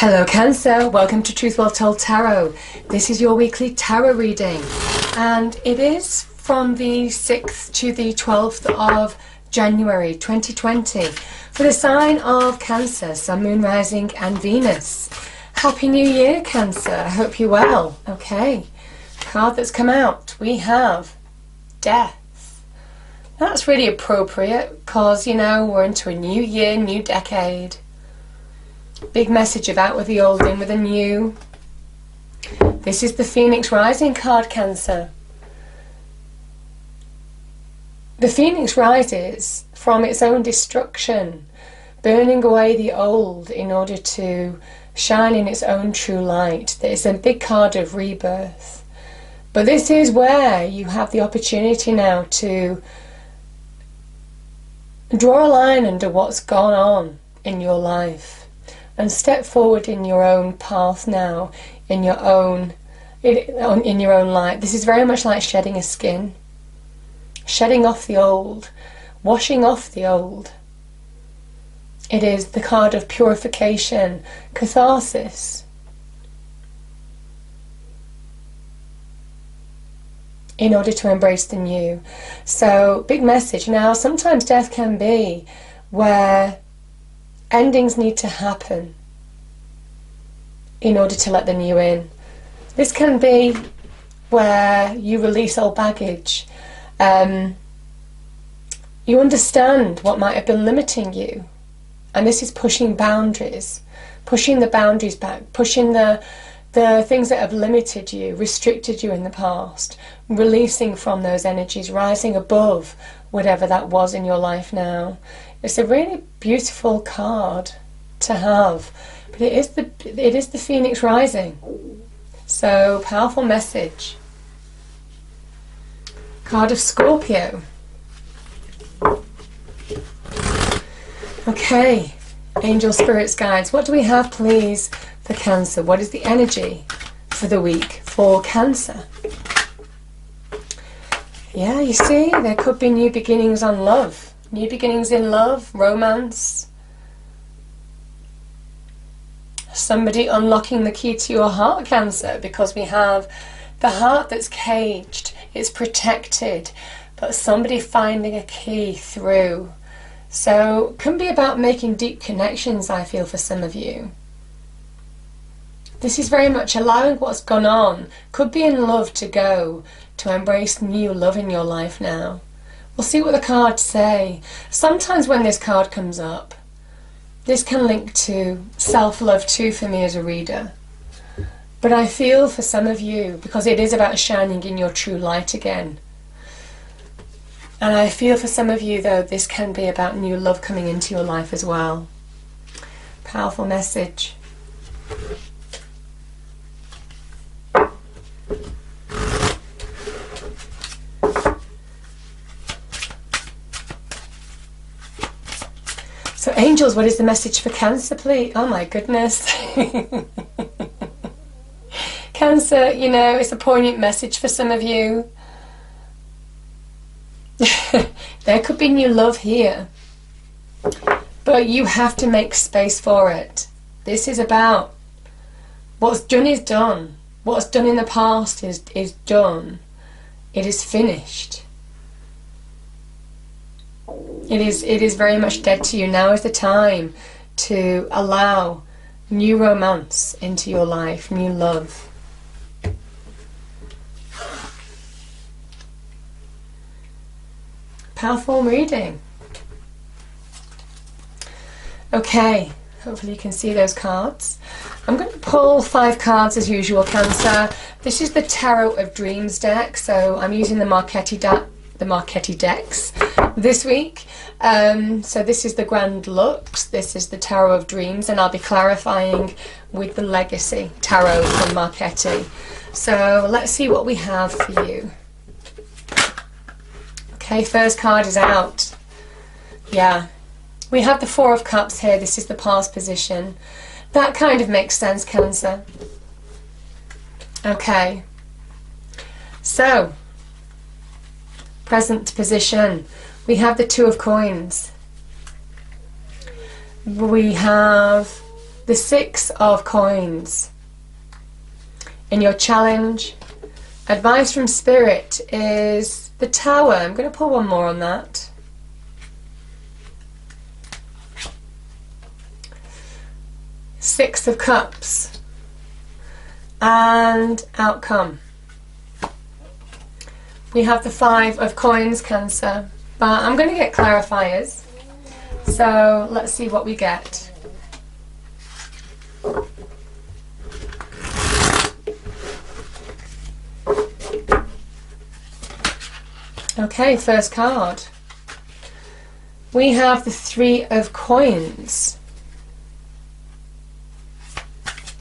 Hello Cancer, welcome to Truth Well Told Tarot. This is your weekly tarot reading and it is from the 6th to the 12th of January 2020 for the sign of Cancer, Sun, Moon, Rising and Venus. Happy New Year Cancer, I hope you're well. Okay, card that's come out, we have Death. That's really appropriate because, you know, we're into a new year, new decade. Big message of out with the old, in with the new. This is the Phoenix Rising card, Cancer. The Phoenix rises from its own destruction, burning away the old in order to shine in its own true light. It's a big card of rebirth. But this is where you have the opportunity now to draw a line under what's gone on in your life. And step forward in your own path now, in your own light. This is very much like shedding a skin, shedding off the old, washing off the old. It is the card of purification, catharsis, in order to embrace the new. So, big message. Now, sometimes death can be where endings need to happen in order to let the new in. This can be where you release old baggage. You understand what might have been limiting you. And this is pushing boundaries, pushing the boundaries back, pushing the things that have limited you, restricted you in the past, releasing from those energies, rising above whatever that was in your life now. It's a really beautiful card to have, but it is the Phoenix Rising. So powerful message. Card of Scorpio. Okay, angel spirits guides. What do we have, please, for Cancer? What is the energy for the week for Cancer? Yeah, you see, there could be new beginnings on love. New beginnings in love, romance. Somebody unlocking the key to your heart, Cancer, because we have the heart that's caged, it's protected, but somebody finding a key through. So it can be about making deep connections, I feel, for some of you. This is very much allowing what's gone on, could be in love, to go, to embrace new love in your life now. We'll see what the cards say. Sometimes when this card comes up, this can link to self-love too for me as a reader. But I feel for some of you, because it is about shining in your true light again. And I feel for some of you, though, this can be about new love coming into your life as well. Powerful message. So angels, what is the message for Cancer, please? Oh my goodness. Cancer, you know, it's a poignant message for some of you. There could be new love here, but you have to make space for it. This is about what's done is done. What's done in the past is done. It is finished. It is very much dead to you. Now is the time to allow new romance into your life, new love. Powerful reading. Okay, hopefully you can see those cards. I'm going to pull 5 cards as usual, Cancer. This is the Tarot of Dreams deck, so I'm using the Marchetti decks this week. So this is the Grand Lux, this is the Tarot of Dreams, and I'll be clarifying with the Legacy Tarot from Marchetti. So let's see what we have for you. Okay, first card is out. Yeah, we have the Four of Cups here. This is the past position. That kind of makes sense, Cancer. Okay, so present position. We have the Two of Coins. We have the 6 of coins. In your challenge, advice from Spirit is the Tower. I'm going to pull one more on that. 6 of Cups and outcome. We have the 5 of coins, Cancer, but I'm going to get clarifiers, so let's see what we get. Okay, first card. We have the 3 of coins.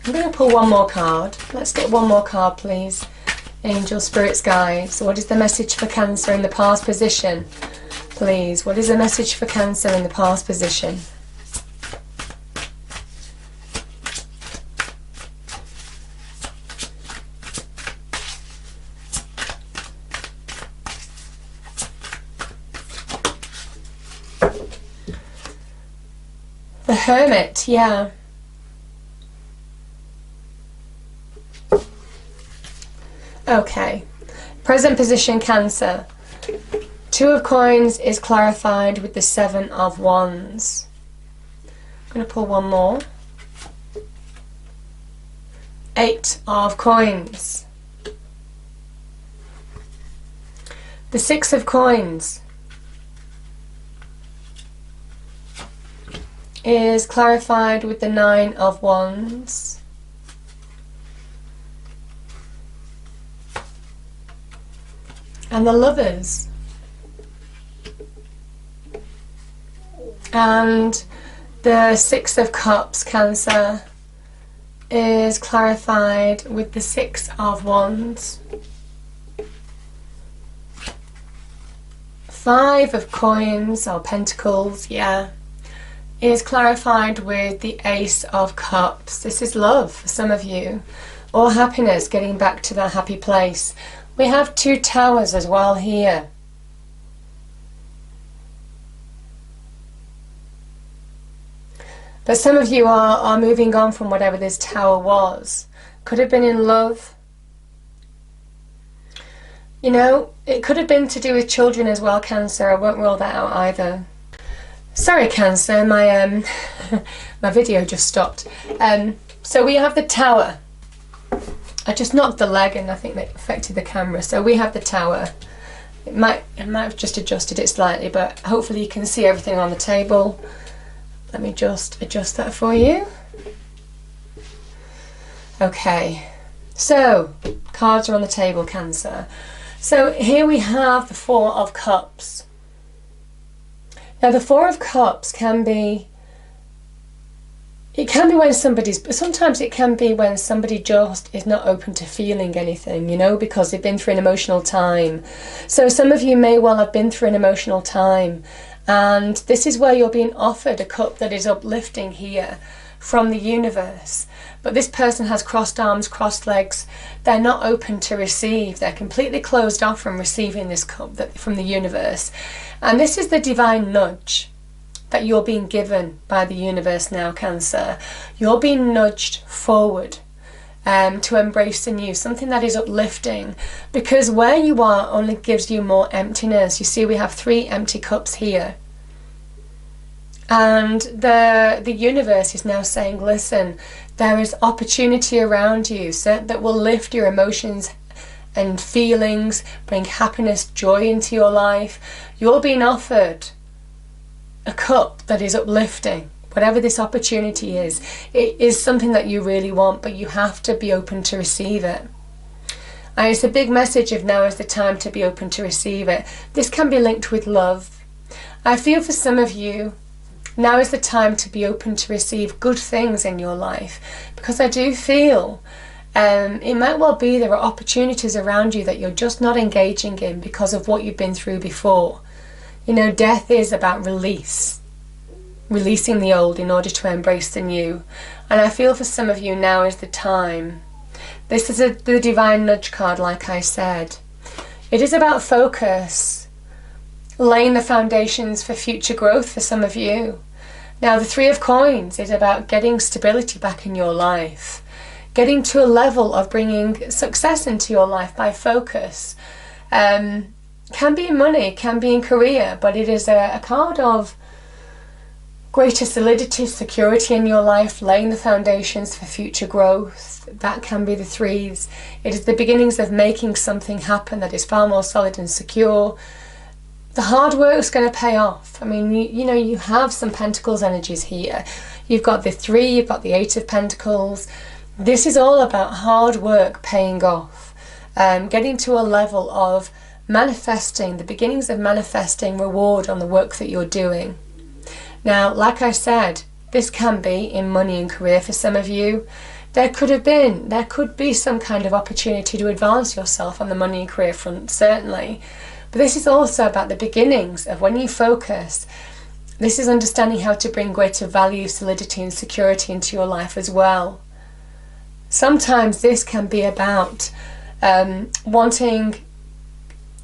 I'm going to pull one more card. Let's get one more card, please. Angel, Spirits, Guides. So what is the message for Cancer in the past position? Please, what is the message for Cancer in the past position? The Hermit, yeah. Okay, present position, Cancer. 2 of coins is clarified with the 7 of wands. I'm going to pull one more. 8 of coins. The 6 of coins is clarified with the 9 of wands. And the Lovers. And the 6 of Cups, Cancer, is clarified with the 6 of Wands. 5 of Coins, or Pentacles, yeah, is clarified with the Ace of Cups. This is love for some of you, or happiness, getting back to that happy place. We have 2 towers as well here. But some of you are moving on from whatever this tower was. Could have been in love. You know, it could have been to do with children as well, Cancer. I won't rule that out either. Sorry, Cancer, my my video just stopped. So we have the Tower. I just knocked the leg and I think that affected the camera. So we have the Tower. I might have just adjusted it slightly, but hopefully you can see everything on the table. Let me just adjust that for you. Okay, so cards are on the table, Cancer. So here we have the 4 of Cups. Now the 4 of Cups can be, it can be when somebody's, but sometimes it can be when somebody just is not open to feeling anything, you know, because they've been through an emotional time. So some of you may well have been through an emotional time, and this is where you're being offered a cup that is uplifting here from the universe. But this person has crossed arms, crossed legs. They're not open to receive. They're completely closed off from receiving this cup from the universe. And this is the divine nudge that you're being given by the universe now, Cancer. You're being nudged forward to embrace the new, something that is uplifting, because where you are only gives you more emptiness. You see, we have 3 empty cups here, and the universe is now saying, listen, there is opportunity around you that will lift your emotions and feelings, bring happiness, joy into your life. You're being offered a cup that is uplifting. Whatever this opportunity is, it is something that you really want, but you have to be open to receive it. And it's a big message of now is the time to be open to receive it. This can be linked with love. I feel for some of you, now is the time to be open to receive good things in your life, because I do feel it might well be there are opportunities around you that you're just not engaging in because of what you've been through before. You know, death is about release. Releasing the old in order to embrace the new. And I feel for some of you now is the time. This is the divine nudge card, like I said. It is about focus, laying the foundations for future growth for some of you. Now the Three of Coins is about getting stability back in your life, getting to a level of bringing success into your life by focus. Can be in money, can be in career, but it is a card of greater solidity, security in your life, laying the foundations for future growth. That can be the threes. It is the beginnings of making something happen that is far more solid and secure. The hard work is going to pay off. I mean, you know, you have some Pentacles energies here. You've got the Three, you've got the Eight of Pentacles. This is all about hard work paying off, getting to a level of manifesting, the beginnings of manifesting reward on the work that you're doing. Now, like I said, this can be in money and career for some of you. There could be some kind of opportunity to advance yourself on the money and career front, certainly. But this is also about the beginnings of when you focus. This is understanding how to bring greater value, solidity and security into your life as well. Sometimes this can be about wanting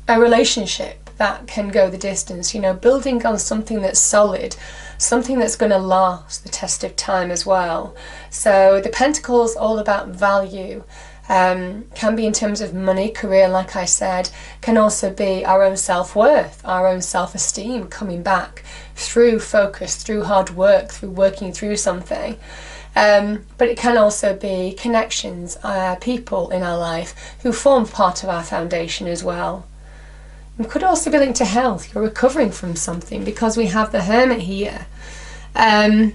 a relationship that can go the distance, you know, building on something that's solid, something that's going to last the test of time as well. So the Pentacles, all about value, can be in terms of money, career, like I said, can also be our own self-worth, our own self-esteem coming back through focus, through hard work, through working through something. But it can also be connections, people in our life who form part of our foundation as well. It could also be linked to health. You're recovering from something because we have the Hermit here. And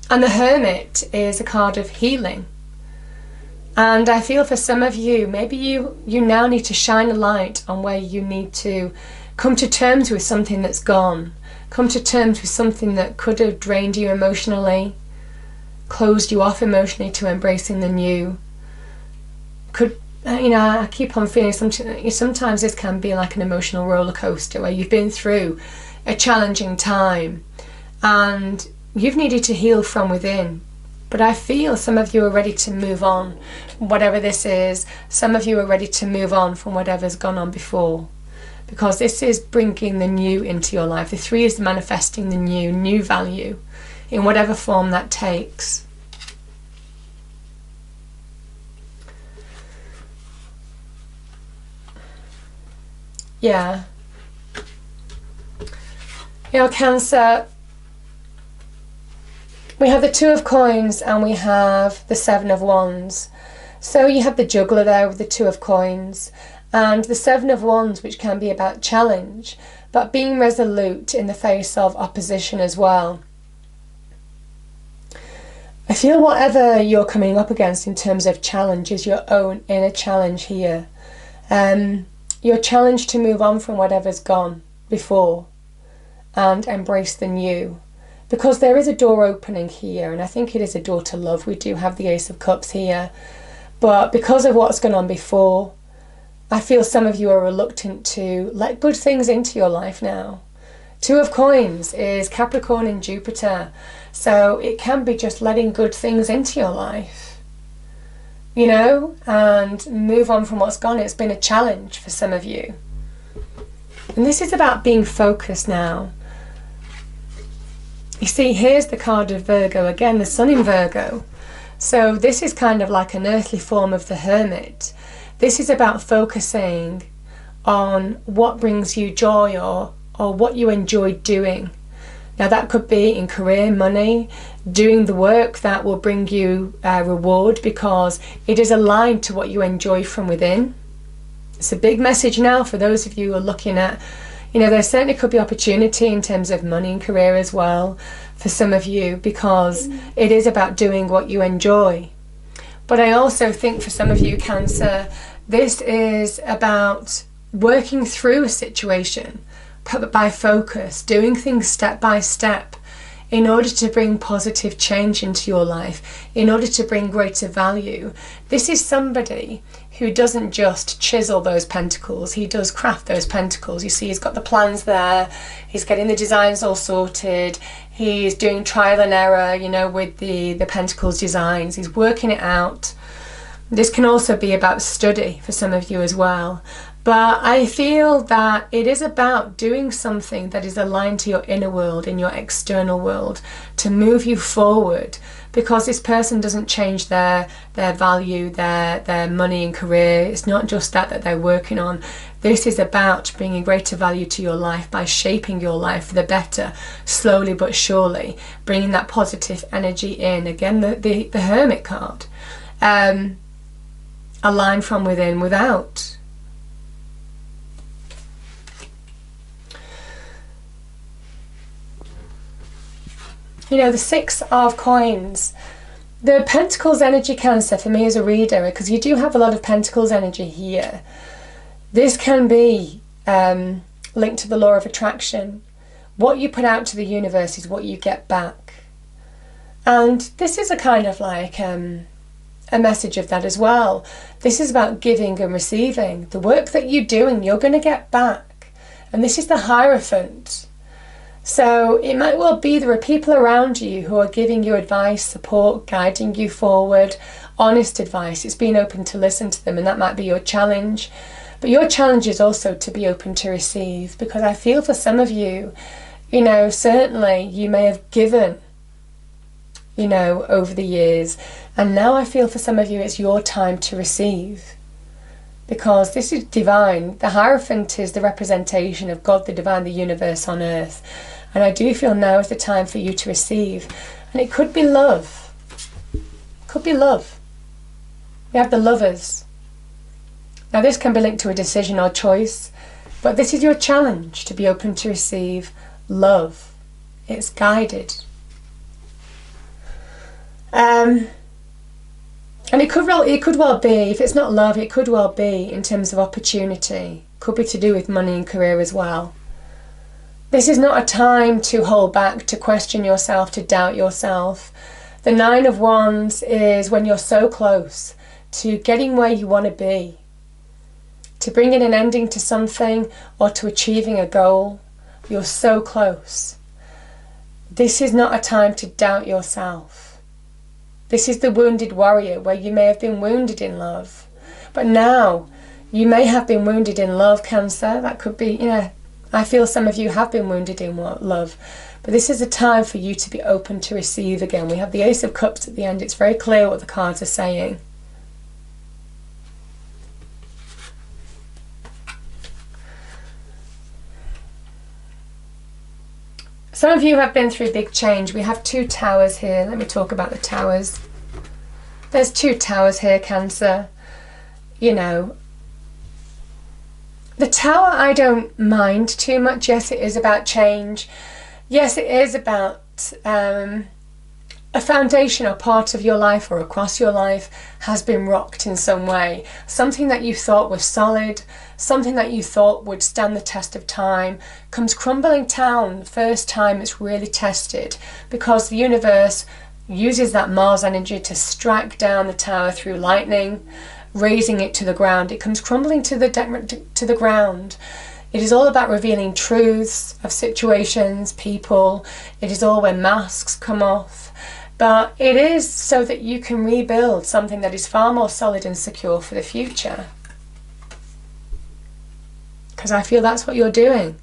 the Hermit is a card of healing. And I feel for some of you, maybe you now need to shine a light on where you need to come to terms with something that's gone. Come to terms with something that could have drained you emotionally, closed you off emotionally to embracing the new. You know, I keep on feeling sometimes this can be like an emotional roller coaster where you've been through a challenging time and you've needed to heal from within. But I feel some of you are ready to move on, whatever this is. Some of you are ready to move on from whatever's gone on before, because this is bringing the new into your life. The Three is manifesting the new value in whatever form that takes. Yeah. You know, Cancer, we have the Two of Coins and we have the Seven of Wands. So you have the juggler there with the Two of Coins and the Seven of Wands, which can be about challenge, but being resolute in the face of opposition as well. I feel whatever you're coming up against in terms of challenge is your own inner challenge here. You're challenged to move on from whatever's gone before and embrace the new. Because there is a door opening here, and I think it is a door to love. We do have the Ace of Cups here. But because of what's gone on before, I feel some of you are reluctant to let good things into your life now. Two of Coins is Capricorn and Jupiter. So it can be just letting good things into your life, you know, and move on from what's gone. It's been a challenge for some of you. And this is about being focused now. You see, here's the card of Virgo, again, the Sun in Virgo. So this is kind of like an earthly form of the Hermit. This is about focusing on what brings you joy or what you enjoy doing. Now that could be in career, money, doing the work that will bring you reward because it is aligned to what you enjoy from within. It's a big message now for those of you who are looking at, you know, there certainly could be opportunity in terms of money and career as well for some of you because it is about doing what you enjoy. But I also think for some of you, Cancer, this is about working through a situation by focus, doing things step by step in order to bring positive change into your life, in order to bring greater value. This is somebody who doesn't just chisel those pentacles, he does craft those pentacles. You see, he's got the plans there, he's getting the designs all sorted, he's doing trial and error, you know, with the pentacles designs, he's working it out. This can also be about study for some of you as well. But I feel that it is about doing something that is aligned to your inner world and your external world to move you forward, because this person doesn't change their value, their money and career. It's not just that they're working on. This is about bringing greater value to your life by shaping your life for the better, slowly but surely, bringing that positive energy in. Again, the Hermit card. Align from within, without. You know, the Six of Coins. The Pentacles energy, Cancer, for me as a reader, because you do have a lot of Pentacles energy here. This can be linked to the law of attraction. What you put out to the universe is what you get back. And this is a kind of like a message of that as well. This is about giving and receiving. The work that you're doing, you're going to get back. And this is the Hierophant. So it might well be there are people around you who are giving you advice, support, guiding you forward, honest advice. It's being open to listen to them, and that might be your challenge. But your challenge is also to be open to receive, because I feel for some of you, you know, certainly you may have given, you know, over the years, and now I feel for some of you it's your time to receive. Because this is divine. The Hierophant is the representation of God, the divine, the universe on earth. And I do feel now is the time for you to receive. And it could be love. Could be love. We have the Lovers. Now this can be linked to a decision or choice, but this is your challenge, to be open to receive love. It's guided. And it could well be, if it's not love, it could well be in terms of opportunity. Could be to do with money and career as well. This is not a time to hold back, to question yourself, to doubt yourself. The Nine of Wands is when you're so close to getting where you want to be, to bringing an ending to something or to achieving a goal. You're so close. This is not a time to doubt yourself. This is the wounded warrior, where you may have been wounded in love. But now, you may have been wounded in love, Cancer. That could be, you know, I feel some of you have been wounded in love. But this is a time for you to be open to receive again. We have the Ace of Cups at the end. It's very clear what the cards are saying. Some of you have been through big change. We have two towers here. Let me talk about the towers. There's two towers here, Cancer. You know, the tower I don't mind too much. Yes, it is about change. Yes, it is about a foundation or part of your life or across your life has been rocked in some way. Something that you thought was solid, something that you thought would stand the test of time, comes crumbling down the first time it's really tested, because the universe uses that Mars energy to strike down the tower through lightning, raising it to the ground. It comes crumbling to the ground. It is all about revealing truths of situations, people. It is all when masks come off. But it is so that you can rebuild something that is far more solid and secure for the future. Because I feel that's what you're doing.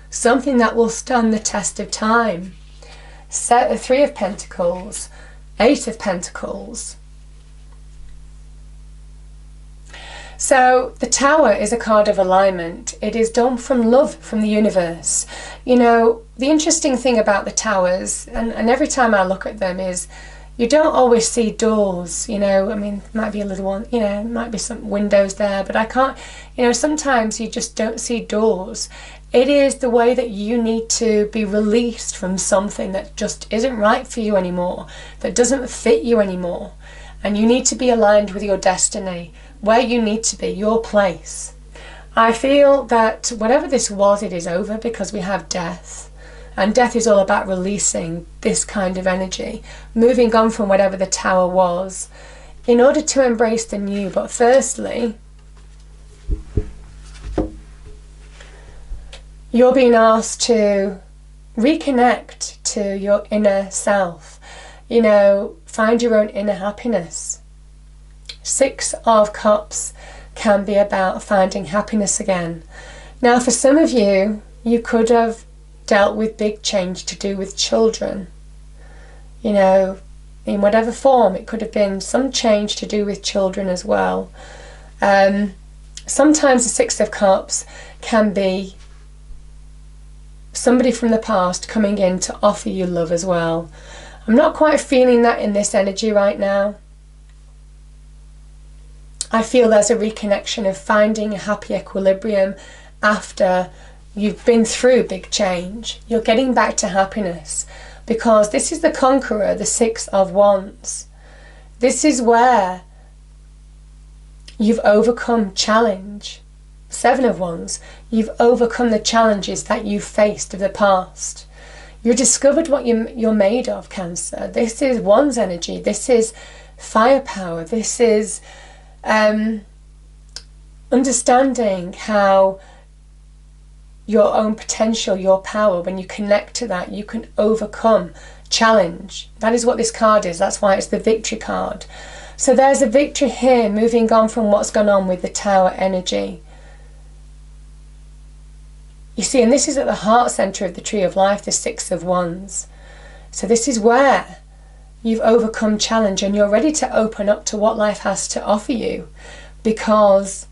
Something that will stand the test of time. Set the Three of Pentacles, Eight of Pentacles. So the Tower is a card of alignment. It is done from love, from the universe. You know, the interesting thing about the towers, and every time I look at them, is you don't always see doors, you know. I mean, might be a little one, you know, might be some windows there, but I can't, you know, sometimes you just don't see doors. It is the way that you need to be released from something that just isn't right for you anymore, that doesn't fit you anymore. And you need to be aligned with your destiny, where you need to be, your place. I feel that whatever this was, it is over, because we have death. And death is all about releasing this kind of energy, moving on from whatever the tower was, in order to embrace the new. But firstly, you're being asked to reconnect to your inner self. You know, find your own inner happiness. Six of Cups. can be about finding happiness again. Now, for some of you, you could have dealt with big change to do with children. You know, in whatever form. It could have been some change to do with children as well. Sometimes the Six of Cups can be somebody from the past coming in to offer you love as well. I'm not quite feeling that in this energy right now. I feel there's a reconnection of finding a happy equilibrium after you've been through big change. You're getting back to happiness because this is the Conqueror, the Six of Wands. This is where you've overcome challenge. Seven of Wands, you've overcome the challenges that you faced of the past. You've discovered what you're made of, Cancer. This is Wands energy. This is firepower. This is understanding how your own potential, your power, when you connect to that, you can overcome challenge. That is what this card is. That's why it's the victory card. So there's a victory here, moving on from what's gone on with the Tower energy. You see, and this is at the heart center of the Tree of Life, the Six of Wands. So this is where you've overcome challenge and you're ready to open up to what life has to offer you, because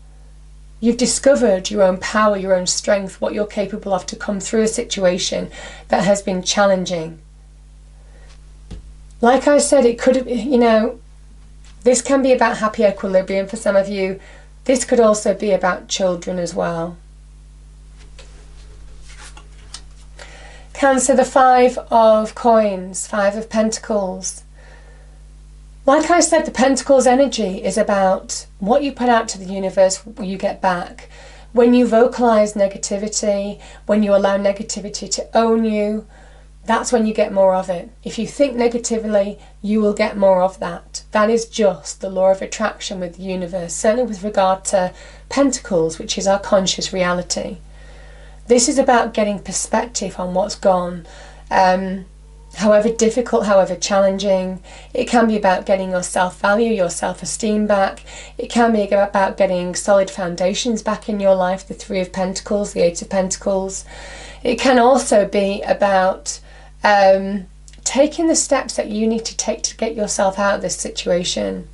you've discovered your own power, your own strength, what you're capable of to come through a situation that has been challenging. Like I said, it could have, you know, this can be about happy equilibrium for some of you. This could also be about children as well. Cancer, the Five of Coins, Five of Pentacles. Like I said, the Pentacles energy is about what you put out to the universe, you get back. When you vocalize negativity, when you allow negativity to own you, that's when you get more of it. If you think negatively, you will get more of that. That is just the law of attraction with the universe, certainly with regard to Pentacles, which is our conscious reality. This is about getting perspective on what's gone. However difficult, however challenging. It can be about getting your self-value, your self-esteem back. It can be about getting solid foundations back in your life, the Three of Pentacles, the Eight of Pentacles. It can also be about taking the steps that you need to take to get yourself out of this situation.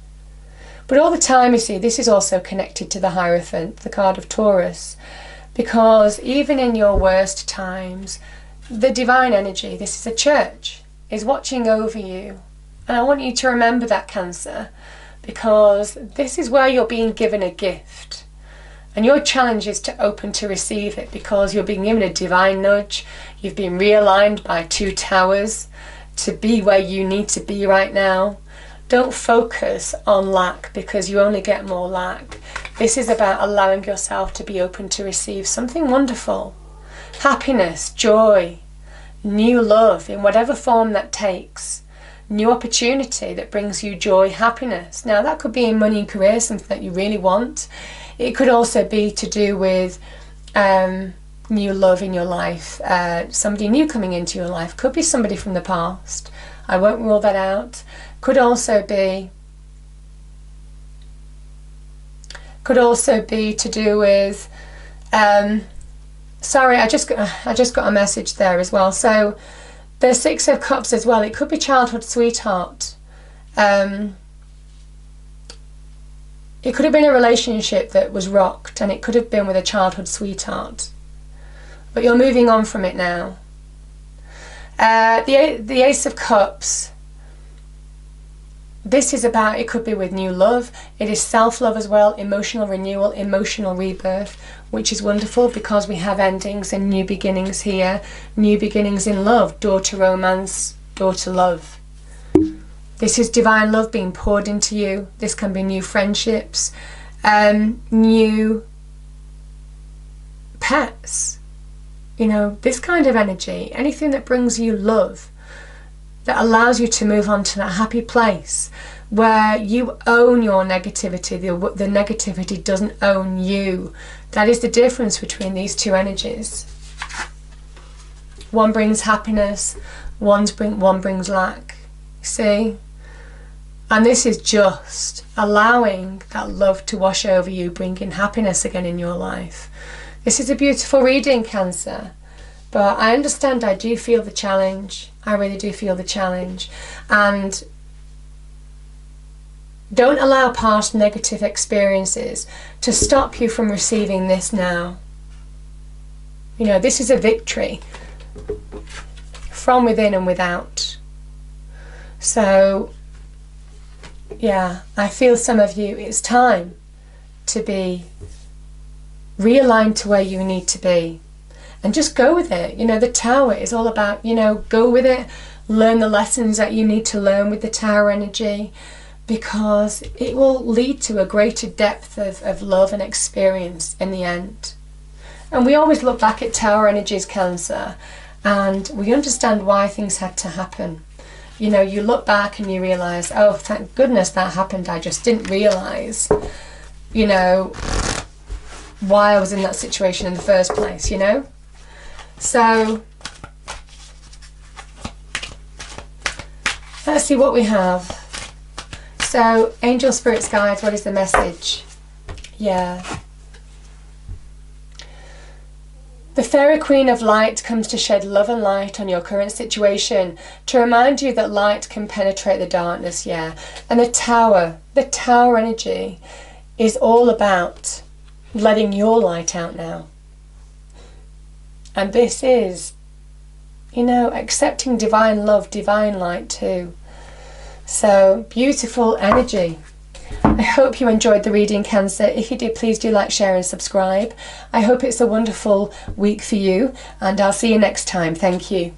But all the time, you see, this is also connected to the Hierophant, the card of Taurus. Because even in your worst times, the divine energy, this is a church, is watching over you. And I want you to remember that, Cancer, because this is where you're being given a gift. And your challenge is to open to receive it, because you're being given a divine nudge. You've been realigned by two towers to be where you need to be right now. Don't focus on lack, because you only get more lack. This is about allowing yourself to be open to receive something wonderful. Happiness, joy, new love in whatever form that takes. New opportunity that brings you joy, happiness. Now that could be in money and career, something that you really want. It could also be to do with new love in your life. Somebody new coming into your life. Could be somebody from the past. I won't rule that out. Could also be to do with sorry, I just got a message there as well. So the Six of Cups as well, it could be childhood sweetheart. It could have been a relationship that was rocked, and it could have been with a childhood sweetheart, but you're moving on from it now. The Ace of Cups, this is about, it could be with new love. It is self-love as well, emotional renewal, emotional rebirth, which is wonderful because we have endings and new beginnings here. New beginnings in love, door to romance, door to love. This is divine love being poured into you. This can be new friendships, new pets. You know, this kind of energy, anything that brings you love, that allows you to move on to that happy place where you own your negativity. The negativity doesn't own you. That is the difference between these two energies. One brings happiness, one brings lack. See? And this is just allowing that love to wash over you, bringing happiness again in your life. This is a beautiful reading, Cancer. But I understand, I do feel the challenge. I really do feel the challenge. And don't allow past negative experiences to stop you from receiving this now. You know, this is a victory from within and without. So, yeah, I feel some of you, it's time to be realigned to where you need to be. And just go with it. You know, the Tower is all about, you know, go with it. Learn the lessons that you need to learn with the Tower energy, because it will lead to a greater depth of love and experience in the end. And we always look back at Tower energies, Cancer, and we understand why things had to happen. You know, you look back and you realise, oh, thank goodness that happened. I just didn't realise, you know, why I was in that situation in the first place, you know? So, let's see what we have. So, angel, spirits, guides, what is the message? Yeah. The Fairy Queen of Light comes to shed love and light on your current situation, to remind you that light can penetrate the darkness, yeah. And the Tower energy is all about letting your light out now. And this is, you know, accepting divine love, divine light too. So, beautiful energy. I hope you enjoyed the reading, Cancer. If you did, please do like, share and subscribe. I hope it's a wonderful week for you, and I'll see you next time. Thank you.